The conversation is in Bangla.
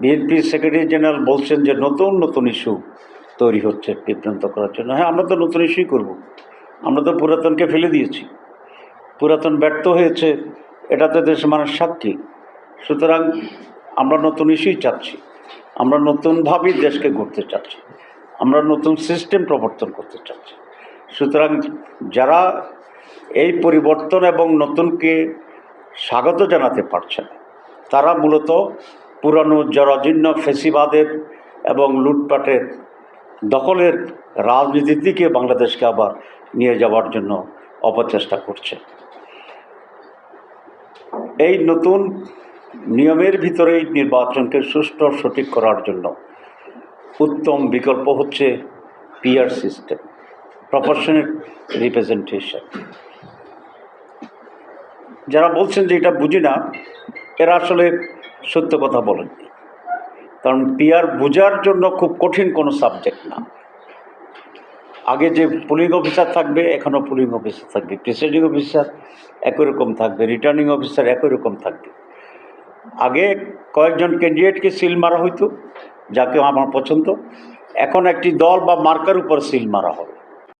বিএনপির সেক্রেটারি জেনারেল বলছেন যে নতুন নতুন ইস্যু তৈরি হচ্ছে বিভ্রান্ত করার জন্য। হ্যাঁ, আমরা তো নতুন ইস্যুই করব। আমরা তো পুরাতনকে ফেলে দিয়েছি, পুরাতন ব্যর্থ হয়েছে, এটা তো দেশের মানুষ সাক্ষী। সুতরাং আমরা নতুন ইস্যুই চাচ্ছি, আমরা নতুনভাবেই দেশকে গড়তে চাচ্ছি, আমরা নতুন সিস্টেম প্রবর্তন করতে চাচ্ছি। সুতরাং যারা এই পরিবর্তন এবং নতুনকে স্বাগত জানাতে পারছে না, তারা মূলত পুরানো জরাজীর্ণ ফেসিবাদের এবং লুটপাটের দখলের রাজনীতির দিকে বাংলাদেশকে আবার নিয়ে যাওয়ার জন্য অপচেষ্টা করছে। এই নতুন নিয়মের ভিতরেই নির্বাচনকে সুষ্ঠু সঠিক করার জন্য উত্তম বিকল্প হচ্ছে পিআর সিস্টেম, প্রপোর্শনেট রিপ্রেজেন্টেশন। যারা বলছেন যে এটা বুঝি না, এরা আসলে সত্য কথা বলেননি। কারণ পিআর বোঝার জন্য খুব কঠিন কোনো সাবজেক্ট না। আগে যে পুলিং অফিসার থাকবে, এখনও পুলিং অফিসার থাকবে, প্রিসাইডিং অফিসার একই রকম থাকবে, রিটার্নিং অফিসার একই রকম থাকবে। আগে কয়েকজন ক্যান্ডিডেটকে সিল মারা হইতো, যাকে আমার পছন্দ। এখন একটি দল বা মার্কার উপর সিল মারা হবে।